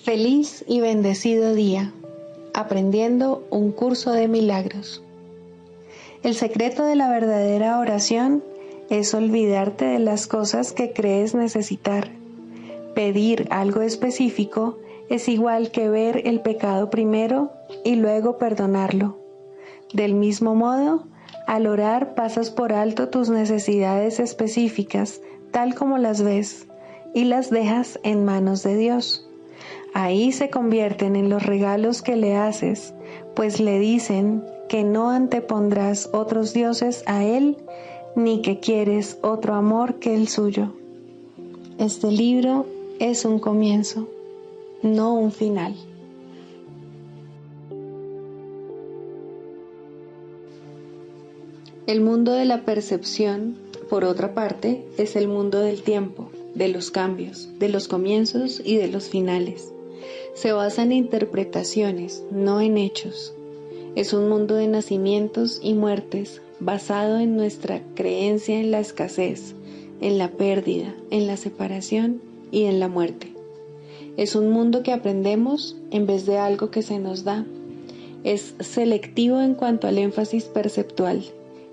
Feliz y bendecido día, aprendiendo un curso de milagros. El secreto de la verdadera oración es olvidarte de las cosas que crees necesitar. Pedir algo específico es igual que ver el pecado primero y luego perdonarlo. Del mismo modo, al orar pasas por alto tus necesidades específicas, tal como las ves, y las dejas en manos de Dios. Ahí se convierten en los regalos que le haces, pues le dicen que no antepondrás otros dioses a Él, ni que quieres otro amor que el suyo. Este libro es un comienzo, no un final. El mundo de la percepción, por otra parte, es el mundo del tiempo, de los cambios, de los comienzos y de los finales. Se basa en interpretaciones, no en hechos. Es un mundo de nacimientos y muertes, basado en nuestra creencia en la escasez, en la pérdida, en la separación y en la muerte. Es un mundo que aprendemos en vez de algo que se nos da. Es selectivo en cuanto al énfasis perceptual,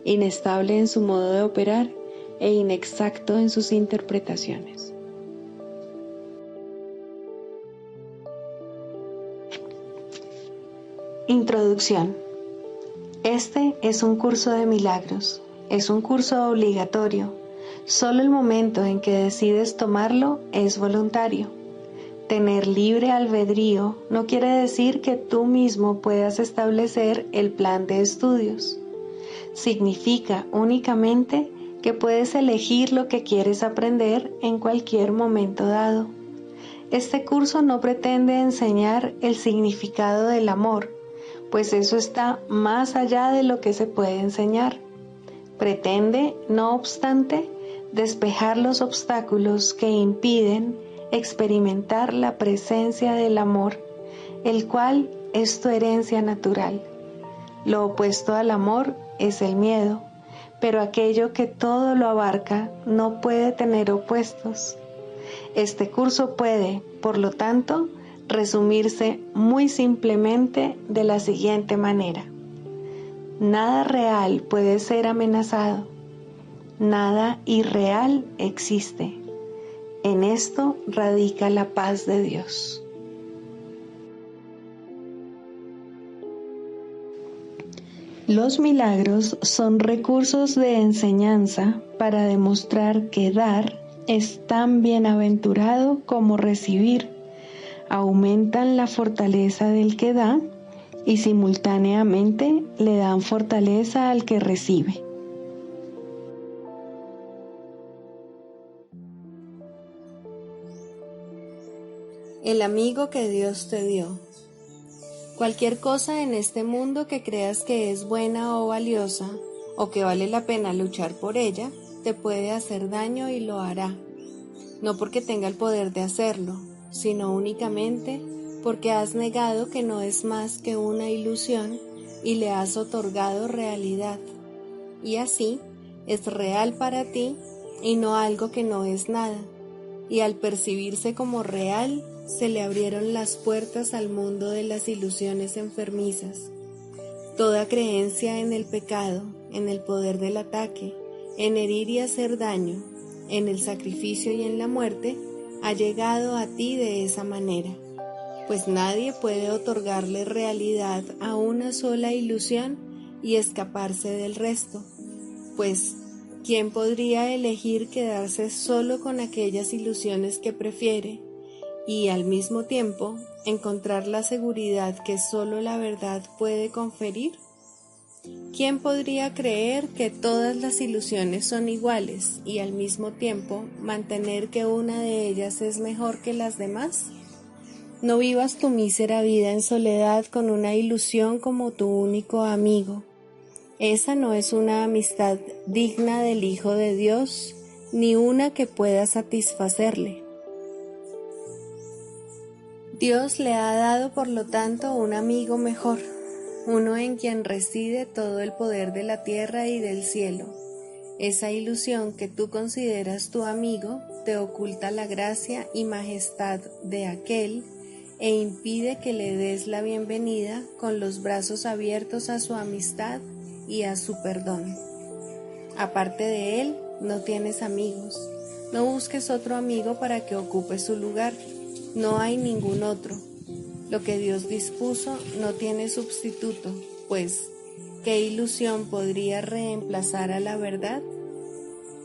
inestable en su modo de operar e inexacto en sus interpretaciones. Introducción. Este es un curso de milagros. Es un curso obligatorio. Solo el momento en que decides tomarlo es voluntario. Tener libre albedrío no quiere decir que tú mismo puedas establecer el plan de estudios. Significa únicamente que puedes elegir lo que quieres aprender en cualquier momento dado. Este curso no pretende enseñar el significado del amor, pues eso está más allá de lo que se puede enseñar. Pretende, no obstante, despejar los obstáculos que impiden experimentar la presencia del amor, el cual es tu herencia natural. Lo opuesto al amor es el miedo, pero aquello que todo lo abarca no puede tener opuestos. Este curso puede, por lo tanto, resumirse muy simplemente de la siguiente manera. Nada real puede ser amenazado. Nada irreal existe. En esto radica la paz de Dios. Los milagros son recursos de enseñanza para demostrar que dar es tan bienaventurado como recibir. Aumentan la fortaleza del que da y simultáneamente le dan fortaleza al que recibe. El amigo que Dios te dio. Cualquier cosa en este mundo que creas que es buena o valiosa, o que vale la pena luchar por ella, te puede hacer daño y lo hará. No porque tenga el poder de hacerlo, sino únicamente porque has negado que no es más que una ilusión y le has otorgado realidad. Y así es real para ti y no algo que no es nada. Y al percibirse como real, se le abrieron las puertas al mundo de las ilusiones enfermizas. Toda creencia en el pecado, en el poder del ataque, en herir y hacer daño, en el sacrificio y en la muerte, ha llegado a ti de esa manera, pues nadie puede otorgarle realidad a una sola ilusión y escaparse del resto, pues ¿quién podría elegir quedarse solo con aquellas ilusiones que prefiere y al mismo tiempo encontrar la seguridad que solo la verdad puede conferir? ¿Quién podría creer que todas las ilusiones son iguales y al mismo tiempo mantener que una de ellas es mejor que las demás? No vivas tu mísera vida en soledad con una ilusión como tu único amigo. Esa no es una amistad digna del Hijo de Dios, ni una que pueda satisfacerle. Dios le ha dado, por lo tanto, un amigo mejor, uno en quien reside todo el poder de la tierra y del cielo. Esa ilusión que tú consideras tu amigo te oculta la gracia y majestad de aquel e impide que le des la bienvenida con los brazos abiertos a su amistad y a su perdón. Aparte de él, no tienes amigos. No busques otro amigo para que ocupe su lugar. No hay ningún otro. Lo que Dios dispuso no tiene sustituto, pues, ¿qué ilusión podría reemplazar a la verdad?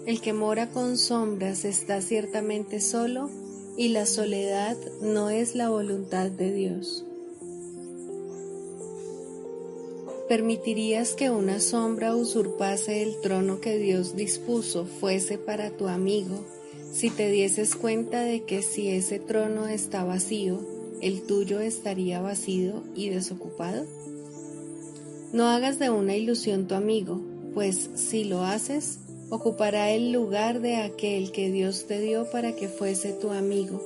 El que mora con sombras está ciertamente solo, y la soledad no es la voluntad de Dios. ¿Permitirías que una sombra usurpase el trono que Dios dispuso fuese para tu amigo, si te dieses cuenta de que si ese trono está vacío, el tuyo estaría vacío y desocupado? No hagas de una ilusión tu amigo, pues si lo haces, ocupará el lugar de aquel que Dios te dio para que fuese tu amigo,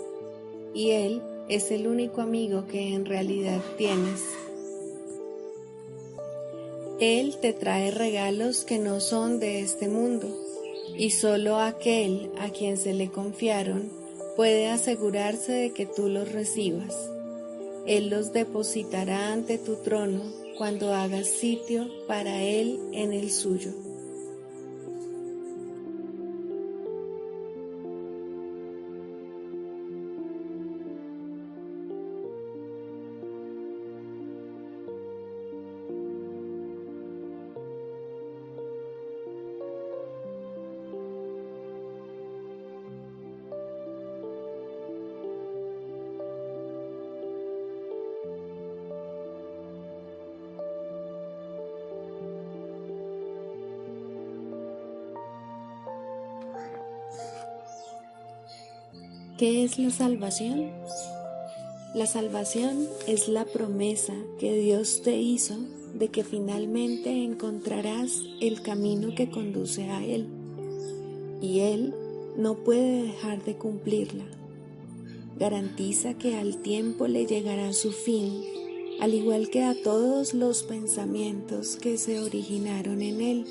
y él es el único amigo que en realidad tienes. Él te trae regalos que no son de este mundo, y solo aquel a quien se le confiaron puede asegurarse de que tú los recibas. Él los depositará ante tu trono cuando hagas sitio para él en el suyo. ¿Qué es la salvación? La salvación es la promesa que Dios te hizo de que finalmente encontrarás el camino que conduce a Él, y Él no puede dejar de cumplirla. Garantiza que al tiempo le llegará su fin, al igual que a todos los pensamientos que se originaron en Él.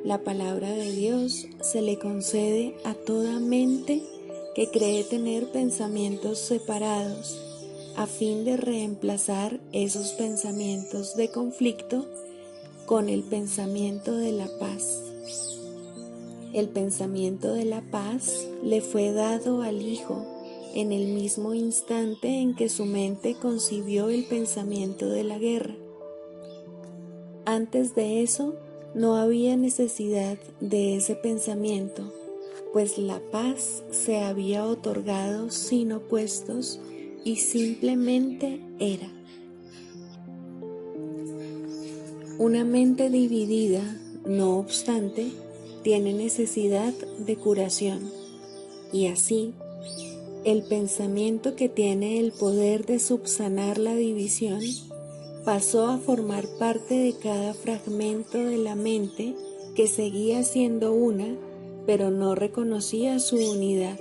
La palabra de Dios se le concede a toda mente que cree tener pensamientos separados, a fin de reemplazar esos pensamientos de conflicto con el pensamiento de la paz. El pensamiento de la paz le fue dado al Hijo en el mismo instante en que su mente concibió el pensamiento de la guerra. Antes de eso, no había necesidad de ese pensamiento, pues la paz se había otorgado sin opuestos y simplemente era. Una mente dividida, no obstante, tiene necesidad de curación, y así, el pensamiento que tiene el poder de subsanar la división pasó a formar parte de cada fragmento de la mente que seguía siendo una, pero no reconocía su unidad.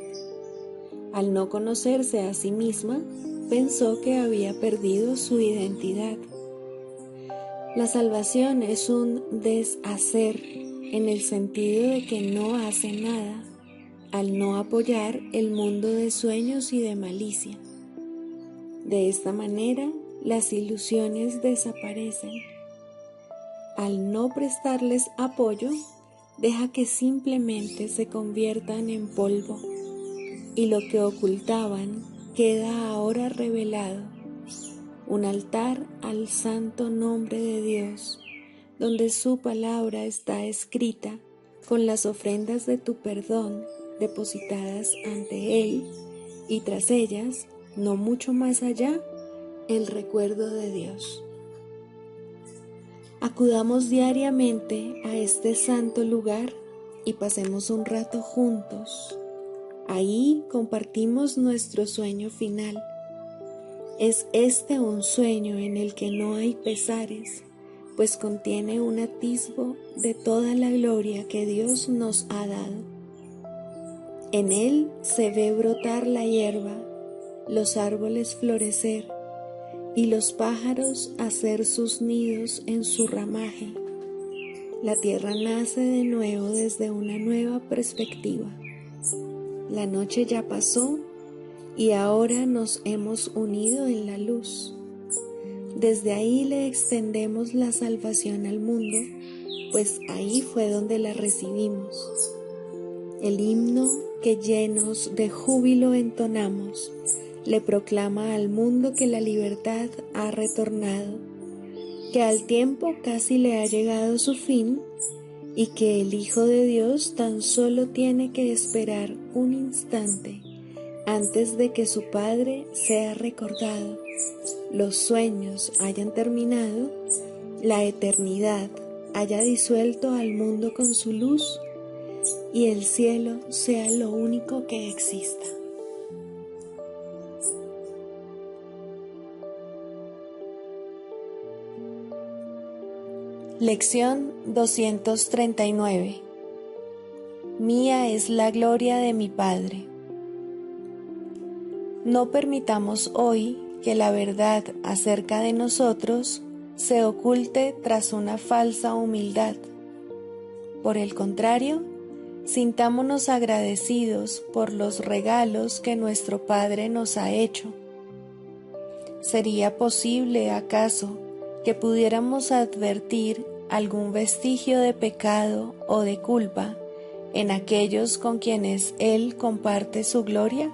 Al no conocerse a sí misma, pensó que había perdido su identidad. La salvación es un deshacer en el sentido de que no hace nada, al no apoyar el mundo de sueños y de malicia. De esta manera, las ilusiones desaparecen. Al no prestarles apoyo, deja que simplemente se conviertan en polvo, y lo que ocultaban queda ahora revelado, un altar al santo nombre de Dios, donde su palabra está escrita con las ofrendas de tu perdón depositadas ante Él, y tras ellas, no mucho más allá, el recuerdo de Dios. Acudamos diariamente a este santo lugar y pasemos un rato juntos. Ahí compartimos nuestro sueño final. Es este un sueño en el que no hay pesares, pues contiene un atisbo de toda la gloria que Dios nos ha dado. En él se ve brotar la hierba, los árboles florecer y los pájaros hacer sus nidos en su ramaje. La tierra nace de nuevo desde una nueva perspectiva. La noche ya pasó y ahora nos hemos unido en la luz. Desde ahí le extendemos la salvación al mundo, pues ahí fue donde la recibimos. El himno que llenos de júbilo entonamos, le proclama al mundo que la libertad ha retornado, que al tiempo casi le ha llegado su fin y que el Hijo de Dios tan solo tiene que esperar un instante antes de que su Padre sea recordado, los sueños hayan terminado, la eternidad haya disuelto al mundo con su luz y el cielo sea lo único que exista. Lección 239. Mía es la gloria de mi Padre. No permitamos hoy que la verdad acerca de nosotros se oculte tras una falsa humildad. Por el contrario, sintámonos agradecidos por los regalos que nuestro Padre nos ha hecho. ¿Sería posible, acaso, que pudiéramos advertir algún vestigio de pecado o de culpa en aquellos con quienes Él comparte su gloria?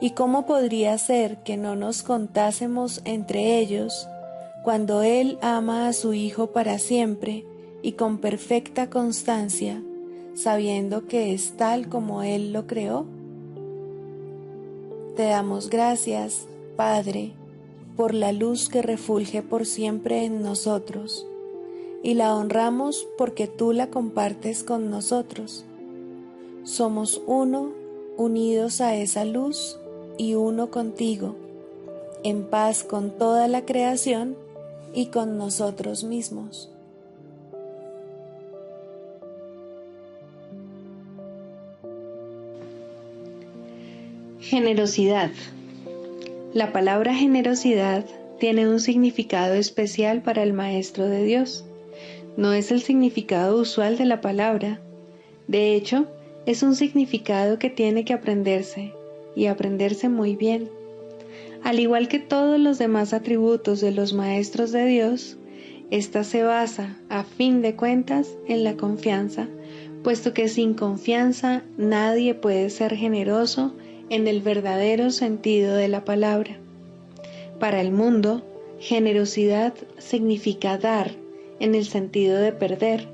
¿Y cómo podría ser que no nos contásemos entre ellos cuando Él ama a su Hijo para siempre y con perfecta constancia, sabiendo que es tal como Él lo creó? Te damos gracias, Padre, por la luz que refulge por siempre en nosotros, y la honramos porque tú la compartes con nosotros. Somos uno, unidos a esa luz y uno contigo, en paz con toda la creación y con nosotros mismos. Generosidad. La palabra generosidad tiene un significado especial para el Maestro de Dios. No es el significado usual de la palabra. De hecho, es un significado que tiene que aprenderse, y aprenderse muy bien. Al igual que todos los demás atributos de los Maestros de Dios, esta se basa, a fin de cuentas, en la confianza, puesto que sin confianza nadie puede ser generoso en el verdadero sentido de la palabra. Para el mundo, generosidad significa dar en el sentido de perder.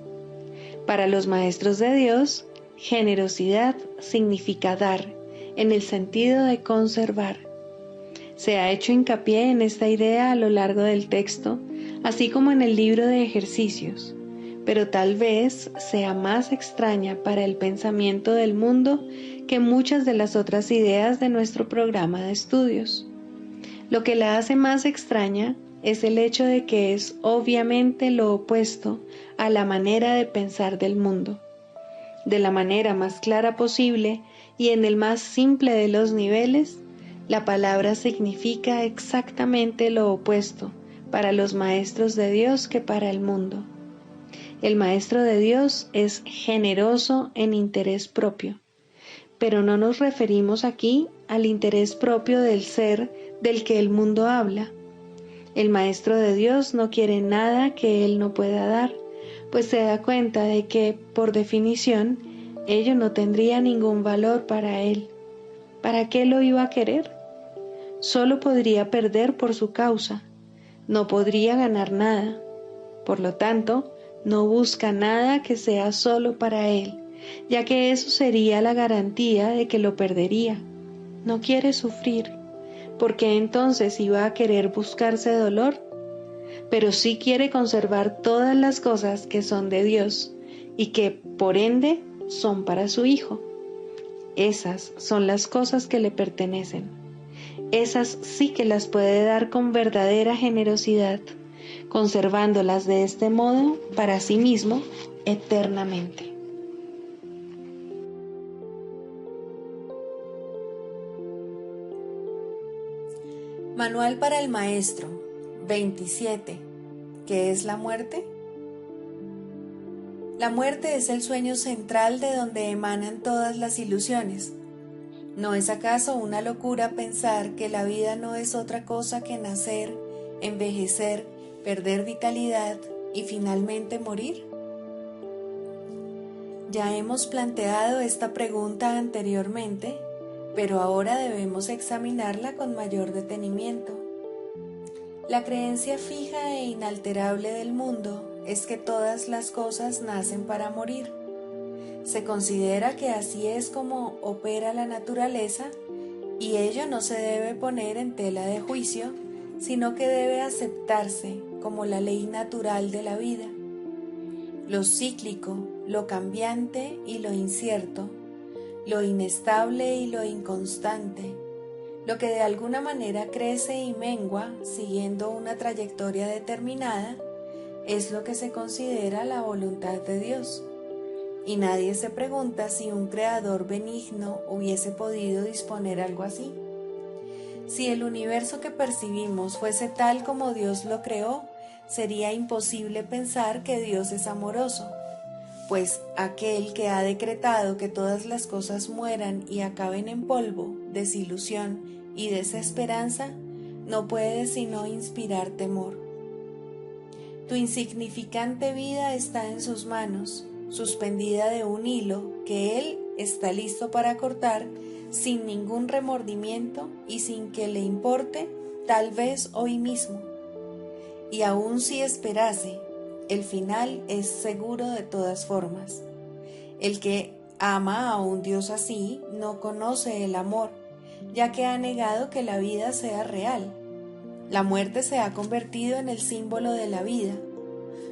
Para los Maestros de Dios, generosidad significa dar en el sentido de conservar. Se ha hecho hincapié en esta idea a lo largo del texto, así como en el libro de ejercicios, pero tal vez sea más extraña para el pensamiento del mundo que muchas de las otras ideas de nuestro programa de estudios. Lo que la hace más extraña es el hecho de que es obviamente lo opuesto a la manera de pensar del mundo. De la manera más clara posible y en el más simple de los niveles, la palabra significa exactamente lo opuesto para los maestros de Dios que para el mundo. El Maestro de Dios es generoso en interés propio, pero no nos referimos aquí al interés propio del ser del que el mundo habla. El Maestro de Dios no quiere nada que Él no pueda dar, pues se da cuenta de que, por definición, ello no tendría ningún valor para Él. ¿Para qué lo iba a querer? Solo podría perder por su causa, no podría ganar nada. Por lo tanto, no busca nada que sea solo para Él, ya que eso sería la garantía de que lo perdería. No quiere sufrir, porque entonces iba a querer buscarse dolor, pero sí quiere conservar todas las cosas que son de Dios y que, por ende, son para su Hijo. Esas son las cosas que le pertenecen. Esas sí que las puede dar con verdadera generosidad, conservándolas de este modo para sí mismo eternamente. Manual para el Maestro 27. ¿Qué es la muerte? La muerte es el sueño central de donde emanan todas las ilusiones. ¿No es acaso una locura pensar que la vida no es otra cosa que nacer, envejecer, perder vitalidad y finalmente morir? Ya hemos planteado esta pregunta anteriormente, pero ahora debemos examinarla con mayor detenimiento. La creencia fija e inalterable del mundo es que todas las cosas nacen para morir. Se considera que así es como opera la naturaleza y ello no se debe poner en tela de juicio, sino que debe aceptarse como la ley natural de la vida. Lo cíclico, lo cambiante y lo incierto, lo inestable y lo inconstante, lo que de alguna manera crece y mengua siguiendo una trayectoria determinada, es lo que se considera la voluntad de Dios. Y nadie se pregunta si un creador benigno hubiese podido disponer algo así. Si el universo que percibimos fuese tal como Dios lo creó, sería imposible pensar que Dios es amoroso, pues aquel que ha decretado que todas las cosas mueran y acaben en polvo, desilusión y desesperanza, no puede sino inspirar temor. Tu insignificante vida está en sus manos, suspendida de un hilo que Él está listo para cortar sin ningún remordimiento y sin que le importe, tal vez hoy mismo. Y aun si esperase, el final es seguro de todas formas. El que ama a un Dios así no conoce el amor, ya que ha negado que la vida sea real. La muerte se ha convertido en el símbolo de la vida.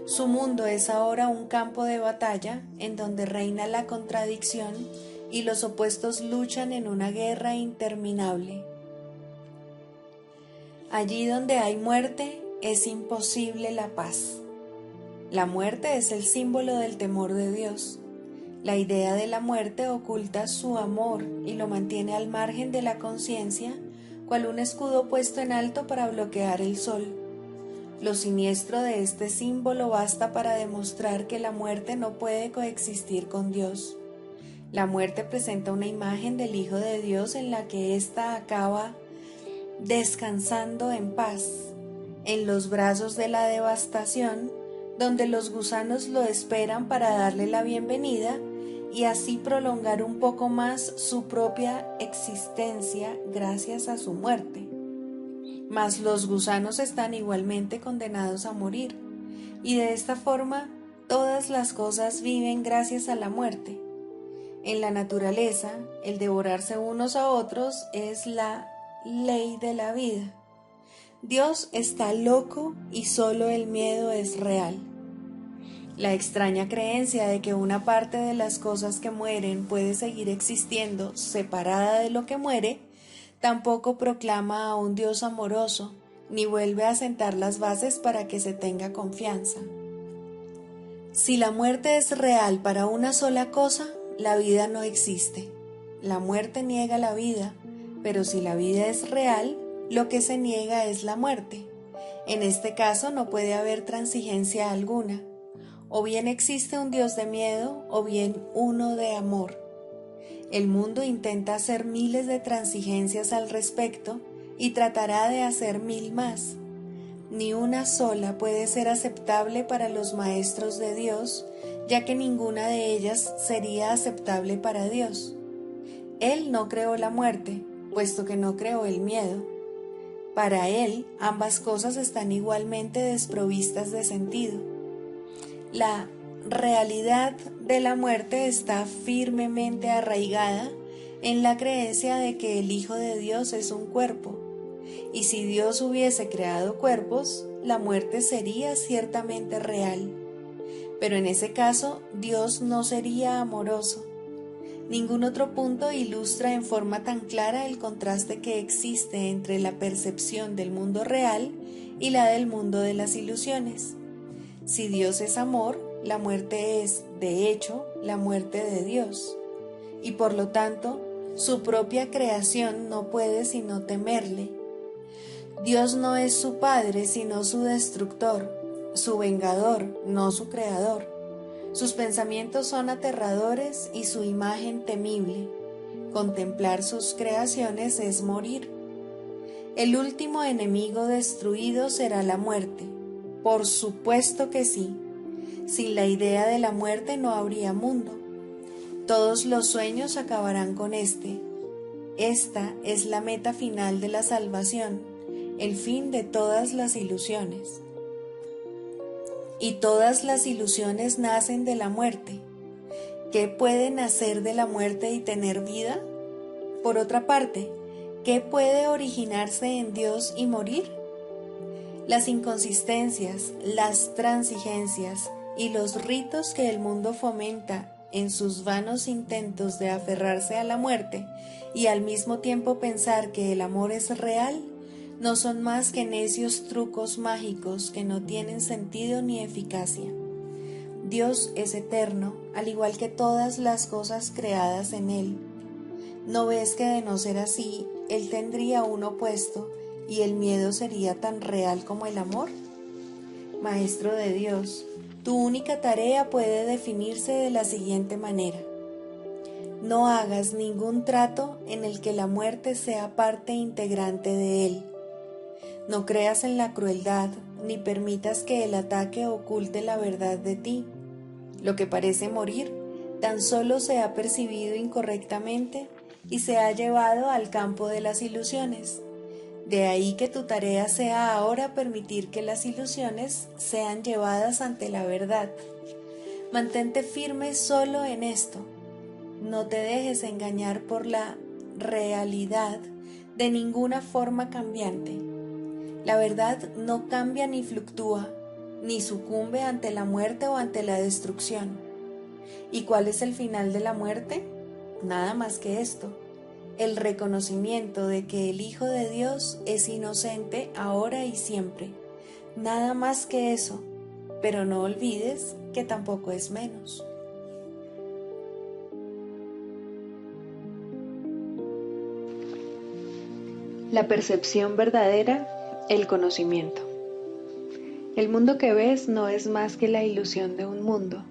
Su mundo es ahora un campo de batalla en donde reina la contradicción y los opuestos luchan en una guerra interminable. Allí donde hay muerte es imposible la paz. La muerte es el símbolo del temor de Dios. La idea de la muerte oculta su amor y lo mantiene al margen de la conciencia, cual un escudo puesto en alto para bloquear el sol. Lo siniestro de este símbolo basta para demostrar que la muerte no puede coexistir con Dios. La muerte presenta una imagen del Hijo de Dios en la que ésta acaba descansando en paz, en los brazos de la devastación, donde los gusanos lo esperan para darle la bienvenida y así prolongar un poco más su propia existencia gracias a su muerte. Mas los gusanos están igualmente condenados a morir, y de esta forma todas las cosas viven gracias a la muerte. En la naturaleza, el devorarse unos a otros es la ley de la vida. Dios está loco y solo el miedo es real. La extraña creencia de que una parte de las cosas que mueren puede seguir existiendo separada de lo que muere, tampoco proclama a un Dios amoroso, ni vuelve a sentar las bases para que se tenga confianza. Si la muerte es real para una sola cosa, la vida no existe. La muerte niega la vida, pero si la vida es real, lo que se niega es la muerte. En este caso no puede haber transigencia alguna. O bien existe un Dios de miedo, o bien uno de amor. El mundo intenta hacer miles de transigencias al respecto y tratará de hacer 1000 más. Ni una sola puede ser aceptable para los maestros de Dios, ya que ninguna de ellas sería aceptable para Dios. Él no creó la muerte, puesto que no creó el miedo. Para Él, ambas cosas están igualmente desprovistas de sentido. La realidad de la muerte está firmemente arraigada en la creencia de que el Hijo de Dios es un cuerpo, y si Dios hubiese creado cuerpos, la muerte sería ciertamente real. Pero en ese caso, Dios no sería amoroso. Ningún otro punto ilustra en forma tan clara el contraste que existe entre la percepción del mundo real y la del mundo de las ilusiones. Si Dios es amor, la muerte es, de hecho, la muerte de Dios, y por lo tanto, su propia creación no puede sino temerle. Dios no es su padre, sino su destructor, su vengador, no su creador. Sus pensamientos son aterradores y su imagen temible. Contemplar sus creaciones es morir. El último enemigo destruido será la muerte. Por supuesto que sí. Sin la idea de la muerte no habría mundo. Todos los sueños acabarán con este. Esta es la meta final de la salvación, el fin de todas las ilusiones. Y todas las ilusiones nacen de la muerte. ¿Qué puede nacer de la muerte y tener vida? Por otra parte, ¿qué puede originarse en Dios y morir? Las inconsistencias, las transigencias y los ritos que el mundo fomenta en sus vanos intentos de aferrarse a la muerte y al mismo tiempo pensar que el amor es real, no son más que necios trucos mágicos que no tienen sentido ni eficacia. Dios es eterno, al igual que todas las cosas creadas en Él. ¿No ves que de no ser así, Él tendría un opuesto y el miedo sería tan real como el amor? Maestro de Dios, tu única tarea puede definirse de la siguiente manera. No hagas ningún trato en el que la muerte sea parte integrante de él. No creas en la crueldad, ni permitas que el ataque oculte la verdad de ti. Lo que parece morir, tan solo se ha percibido incorrectamente y se ha llevado al campo de las ilusiones. De ahí que tu tarea sea ahora permitir que las ilusiones sean llevadas ante la verdad. Mantente firme solo en esto. No te dejes engañar por la realidad de ninguna forma cambiante. La verdad no cambia ni fluctúa, ni sucumbe ante la muerte o ante la destrucción. ¿Y cuál es el final de la muerte? Nada más que esto. El reconocimiento de que el Hijo de Dios es inocente ahora y siempre. Nada más que eso, pero no olvides que tampoco es menos. La percepción verdadera, el conocimiento. El mundo que ves no es más que la ilusión de un mundo.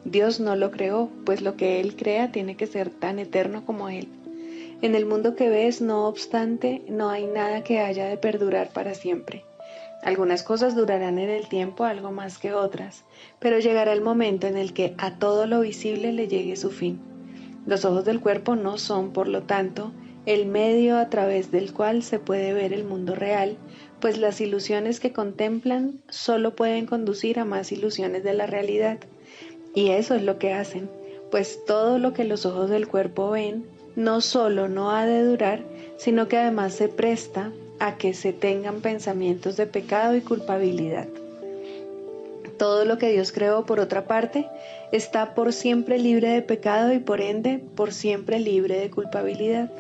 Dios no lo creó, pues lo que Él crea tiene que ser tan eterno como Él. En el mundo que ves, no obstante, no hay nada que haya de perdurar para siempre. Algunas cosas durarán en el tiempo algo más que otras, pero llegará el momento en el que a todo lo visible le llegue su fin. Los ojos del cuerpo no son, por lo tanto, el medio a través del cual se puede ver el mundo real, pues las ilusiones que contemplan solo pueden conducir a más ilusiones de la realidad. Y eso es lo que hacen, pues todo lo que los ojos del cuerpo ven no solo no ha de durar, sino que además se presta a que se tengan pensamientos de pecado y culpabilidad. Todo lo que Dios creó, por otra parte, está por siempre libre de pecado y por ende por siempre libre de culpabilidad.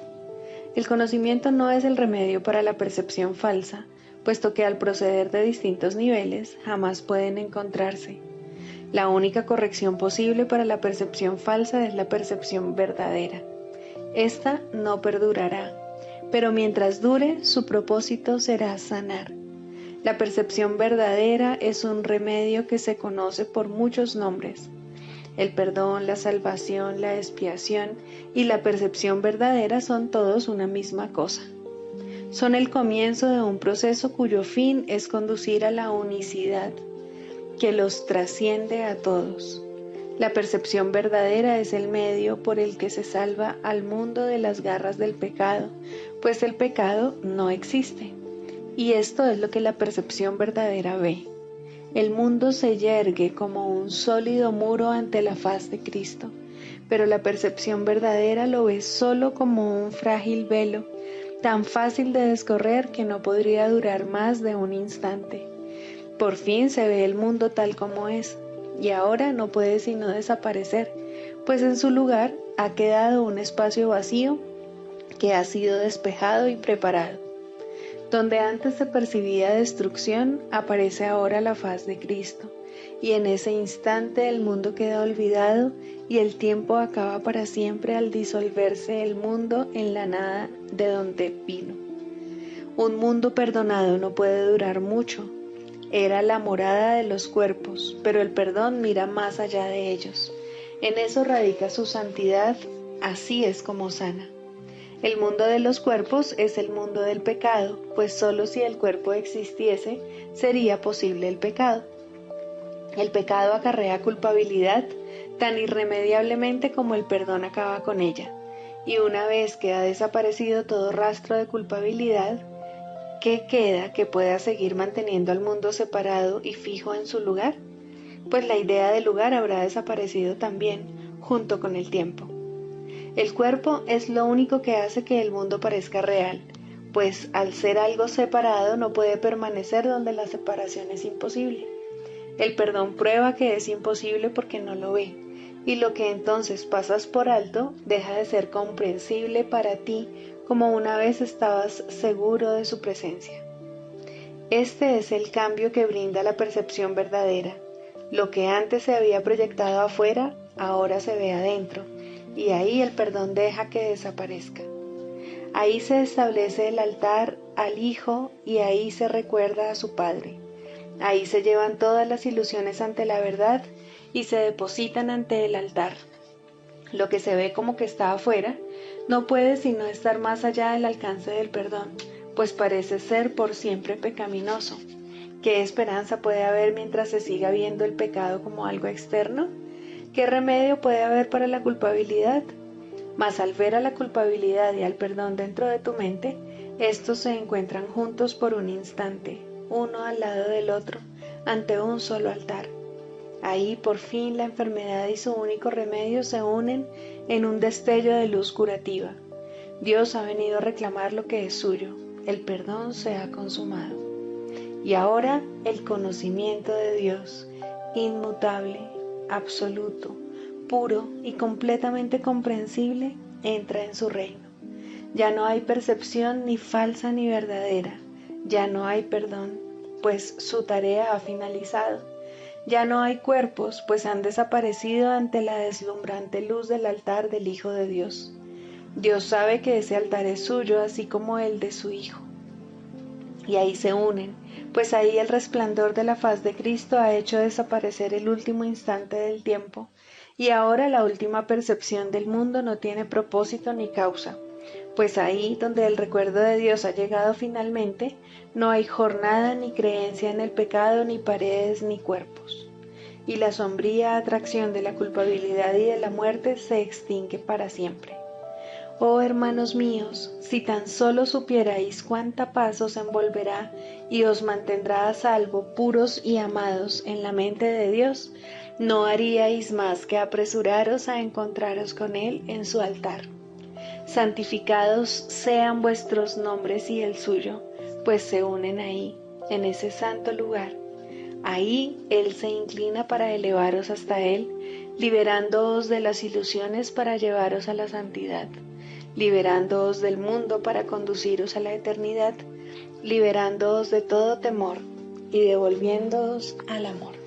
El conocimiento no es el remedio para la percepción falsa, puesto que al proceder de distintos niveles jamás pueden encontrarse. La única corrección posible para la percepción falsa es la percepción verdadera. Esta no perdurará, pero mientras dure, su propósito será sanar. La percepción verdadera es un remedio que se conoce por muchos nombres. El perdón, la salvación, la expiación y la percepción verdadera son todos una misma cosa. Son el comienzo de un proceso cuyo fin es conducir a la unicidad, que los trasciende a todos. La percepción verdadera es el medio por el que se salva al mundo de las garras del pecado, pues el pecado no existe. Y esto es lo que la percepción verdadera ve. El mundo se yergue como un sólido muro ante la faz de Cristo, pero la percepción verdadera lo ve solo como un frágil velo, tan fácil de descorrer que no podría durar más de un instante. Por fin se ve el mundo tal como es, y ahora no puede sino desaparecer, pues en su lugar ha quedado un espacio vacío que ha sido despejado y preparado. Donde antes se percibía destrucción, aparece ahora la faz de Cristo, y en ese instante el mundo queda olvidado y el tiempo acaba para siempre al disolverse el mundo en la nada de donde vino. Un mundo perdonado no puede durar mucho. Era la morada de los cuerpos, pero el perdón mira más allá de ellos. En eso radica su santidad, así es como sana. El mundo de los cuerpos es el mundo del pecado, pues solo si el cuerpo existiese sería posible el pecado. El pecado acarrea culpabilidad tan irremediablemente como el perdón acaba con ella, y una vez que ha desaparecido todo rastro de culpabilidad, ¿qué queda que pueda seguir manteniendo al mundo separado y fijo en su lugar? Pues la idea de lugar habrá desaparecido también, junto con el tiempo. El cuerpo es lo único que hace que el mundo parezca real, pues al ser algo separado no puede permanecer donde la separación es imposible. El perdón prueba que es imposible porque no lo ve, y lo que entonces pasas por alto deja de ser comprensible para ti como una vez estabas seguro de su presencia. Este es el cambio que brinda la percepción verdadera. Lo que antes se había proyectado afuera, ahora se ve adentro, y ahí el perdón deja que desaparezca. Ahí se establece el altar al Hijo y ahí se recuerda a su Padre. Ahí se llevan todas las ilusiones ante la verdad y se depositan ante el altar. Lo que se ve como que está afuera no puede sino estar más allá del alcance del perdón, pues parece ser por siempre pecaminoso. ¿Qué esperanza puede haber mientras se siga viendo el pecado como algo externo? ¿Qué remedio puede haber para la culpabilidad? Mas al ver a la culpabilidad y al perdón dentro de tu mente, estos se encuentran juntos por un instante, uno al lado del otro, ante un solo altar. Ahí por fin la enfermedad y su único remedio se unen en un destello de luz curativa. Dios ha venido a reclamar lo que es suyo, el perdón se ha consumado. Y ahora el conocimiento de Dios, inmutable, absoluto, puro y completamente comprensible, entra en su reino. Ya no hay percepción ni falsa ni verdadera, ya no hay perdón, pues su tarea ha finalizado. Ya no hay cuerpos, pues han desaparecido ante la deslumbrante luz del altar del Hijo de Dios. Dios sabe que ese altar es suyo, así como el de su Hijo. Y ahí se unen, pues ahí el resplandor de la faz de Cristo ha hecho desaparecer el último instante del tiempo, y ahora la última percepción del mundo no tiene propósito ni causa, pues ahí donde el recuerdo de Dios ha llegado finalmente, no hay jornada ni creencia en el pecado, ni paredes ni cuerpos. Y la sombría atracción de la culpabilidad y de la muerte se extingue para siempre. Oh hermanos míos, si tan solo supierais cuánta paz os envolverá y os mantendrá a salvo, puros y amados en la mente de Dios, no haríais más que apresuraros a encontraros con Él en su altar. Santificados sean vuestros nombres y el suyo, pues se unen ahí, en ese santo lugar. Ahí Él se inclina para elevaros hasta Él, liberándoos de las ilusiones para llevaros a la santidad, liberándoos del mundo para conduciros a la eternidad, liberándoos de todo temor y devolviéndoos al amor.